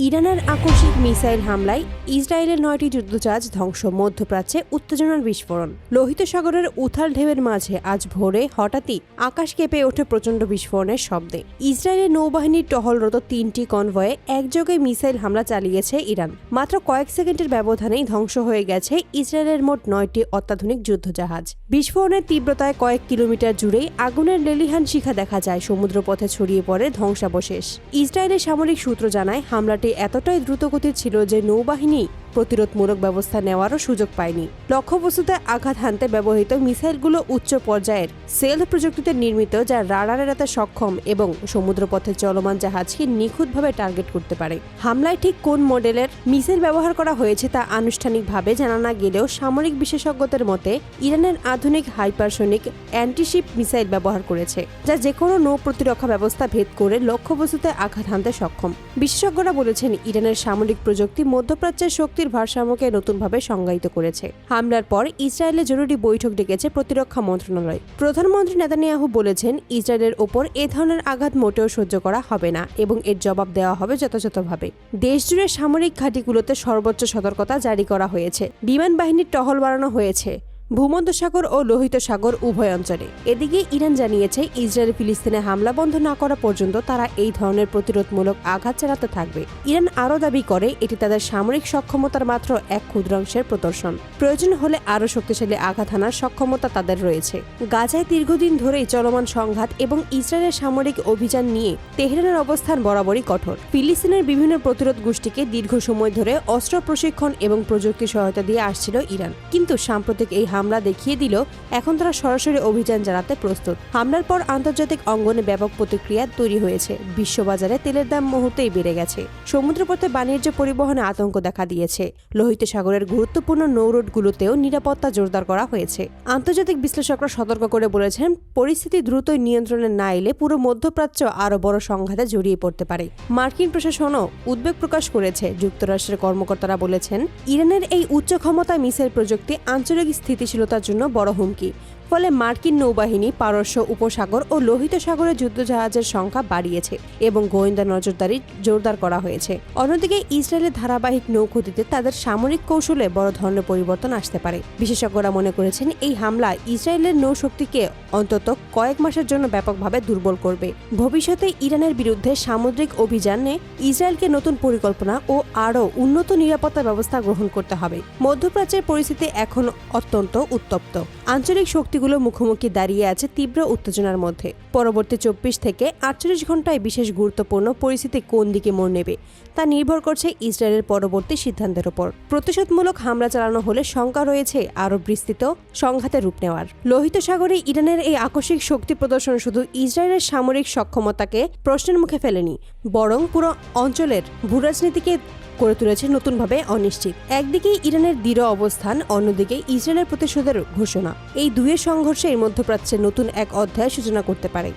ইরানের আকস্মিক মিসাইল হামলায় ইসরায়েলের 9টি যুদ্ধজাহাজ ধ্বংস, মধ্যপ্রাচ্যে উত্তেজনার বিস্ফোরণ। লোহিত সাগরের উথাল ঢেউয়ের মাঝে আজ ভোরে হঠাৎই আকাশ কেঁপে ওঠে প্রচণ্ড বিস্ফোরণের শব্দে। ইসরায়েলের নৌবাহিনীর টহলরত 3টি কনভয়ে একযোগে মিসাইল হামলা চালিয়েছে ইরান। মাত্র কয়েক সেকেন্ডের ব্যবধানেই ধ্বংস হয়ে গেছে ইসরায়েলের মোট 9টি অত্যাধুনিক যুদ্ধজাহাজ। বিস্ফোরণের তীব্রতায় কয়েক কিলোমিটার জুড়েই আগুনের লেলিহান শিখা দেখা যায়, সমুদ্রপথে ছড়িয়ে পড়ে ধ্বংসাবশেষ। ইসরায়েলের সামরিক সূত্র জানায়, হামলাটি এতটাই দ্রুতগতির ছিল যে নৌবাহিনী প্রতিরোধমূলক ব্যবস্থা নেওয়ারও সুযোগ পায়নি। লক্ষ্যবস্তুতে আঘাত হানতে ব্যবহৃত মিসাইলগুলো উচ্চ পর্যায়ের সেলফ প্রযুক্তিতে নির্মিত, যা রাডার এড়াতে সক্ষম এবং সমুদ্রপথে চলমান জাহাজকে নিখুঁতভাবে টার্গেট করতে পারে। হামলায় ঠিক কোন মডেলের মিসাইল ব্যবহার করা হয়েছে তা আনুষ্ঠানিকভাবে জানা না গেলেও সামরিক বিশেষজ্ঞদের মতে ইরানের আধুনিক হাইপারসোনিক অ্যান্টিশিপ মিসাইল ব্যবহার করেছে, যা যেকোনো নৌ প্রতিরক্ষা ব্যবস্থা ভেদ করে লক্ষ্যবস্তুতে আঘাত হানতে সক্ষম। বিশেষজ্ঞরা বলেছেন, ইরানের সামরিক প্রযুক্তি মধ্যপ্রাচ্যের শক্তির ভারসাম্যকে নতুনভাবে সংজ্ঞায়িত করেছে। হামলার পর ইসরায়েলে জরুরি বৈঠক ডেকেছে প্রতিরক্ষা মন্ত্রণালয়। প্রধানমন্ত্রী নেতানিয়াহু বলেছেন, ইসরায়েলের ওপর এ ধরনের আঘাত মোটেও সহ্য করা হবে না এবং এর জবাব দেওয়া হবে যথাযথভাবে। দেশজুড়ে সামরিক ঘাঁটিগুলোতে সর্বোচ্চ সতর্কতা জারি করা হয়েছে। বিমান বাহিনীর টহল বাড়ানো হয়েছে ভূমধ্যসাগর ও লোহিত সাগর উভয় অঞ্চলে। এদিকে ইরান জানিয়েছে, ইসরায়েল ফিলিস্তিনে হামলা বন্ধ না করা পর্যন্ত তারা এই ধরনের প্রতিরোধমূলক আঘাত চালাতে থাকবে। ইরান আরও দাবি করে, এটি তাদের সামরিক সক্ষমতার মাত্র এক ক্ষুদ্রাংশের প্রদর্শন। প্রয়োজন হলে আরও শক্তিশালী আঘাত হানার সক্ষমতা তাদের রয়েছে। গাজায় দীর্ঘদিন ধরেই চলমান সংঘাত এবং ইসরায়েলের সামরিক অভিযান নিয়ে তেহরানের অবস্থান বরাবরই কঠোর। ফিলিস্তিনের বিভিন্ন প্রতিরোধ গোষ্ঠীকে দীর্ঘ সময় ধরে অস্ত্র প্রশিক্ষণ এবং প্রযুক্তি সহায়তা দিয়ে আসছিল ইরান, কিন্তু সাম্প্রতিক এই হামলা দেখিয়ে দিল এখন তারা সরাসরি অভিযান চালাতে প্রস্তুত। হামলার পর আন্তর্জাতিক অঙ্গনে ব্যাপক প্রতিক্রিয়া তৈরি হয়েছে। বিশ্ববাজারে তেলের দাম মুহূর্তেই বেড়ে গেছে। সমুদ্রপথে বাণিজ্য পরিবহনে আতঙ্ক দেখা দিয়েছে। লোহিত সাগরের গুরুত্বপূর্ণ নৌরুটগুলোতেও নিরাপত্তা জোরদার করা হয়েছে। আন্তর্জাতিক বিশ্লেষকরা সতর্ক করে বলেছেন, পরিস্থিতি দ্রুতই নিয়ন্ত্রণে না এলে পুরো মধ্যপ্রাচ্য আরও বড় সংঘাতে জড়িয়ে পড়তে পারে। মার্কিন প্রশাসনও উদ্বেগ প্রকাশ করেছে। যুক্তরাষ্ট্রের কর্মকর্তারা বলেছেন, ইরানের এই উচ্চ ক্ষমতা মিসাইল প্রযুক্তি আঞ্চলিক স্থিতিশীলতার জন্য বড় হুমকি। ফলে মার্কিন নৌবাহিনী পারস্য উপসাগর ও লোহিত সাগরে যুদ্ধজাহাজের সংখ্যা বাড়িয়েছে এবং গোয়েন্দা নজরদারি জোরদার করা হয়েছে। অন্যদিকে ইসরায়েলের ধারাবাহিক নৌক্ষতিতে তাদের সামরিক কৌশলে বড় ধরনের পরিবর্তন আসতে পারে। বিশেষজ্ঞরা মনে করেছেন, এই হামলা ইসরায়েলের নৌশক্তিকে অন্তত কয়েক মাসের জন্য ব্যাপকভাবে দুর্বল করবে। ভবিষ্যতে ইরানের বিরুদ্ধে সামুদ্রিক অভিযানে ইসরায়েলকে নতুন পরিকল্পনা ও আরও উন্নত নিরাপত্তা ব্যবস্থা গ্রহণ করতে হবে। মধ্যপ্রাচ্যের পরিস্থিতি এখন অত্যন্ত উত্তপ্ত। আঞ্চলিক শক্তিগুলো মুখোমুখি দাঁড়িয়ে আছে তীব্র উত্তেজনার মধ্যে। পরবর্তী 24 থেকে 48 ঘন্টায় বিশেষ গুরুত্বপূর্ণ পরিস্থিতি কোন দিকে মোড় নেবে তা নির্ভর করছে ইসরায়েলের পরবর্তী সিদ্ধান্তের উপর। প্রতিশোধমূলক হামলা চালানো হলে শঙ্কা রয়েছে আরও বিস্তৃত সংঘাতের রূপ নেওয়ার। লোহিত সাগরে ইরানের এই আকস্মিক শক্তি প্রদর্শন শুধু ইসরায়েলের সামরিক সক্ষমতাকে প্রশ্নের মুখে ফেলেনি, বরং পুরো অঞ্চলের ভূরাজনীতিকে করে তুলেছে নতুনভাবে অনিশ্চিত। একদিকে ইরানের দৃঢ় অবস্থান, অন্যদিকে ইসরায়েলের প্রতিশোধের ঘোষণা। এই দুয়ের সংঘর্ষে মধ্যপ্রাচ্যের নতুন এক অধ্যায় সূচনা করতে পারে।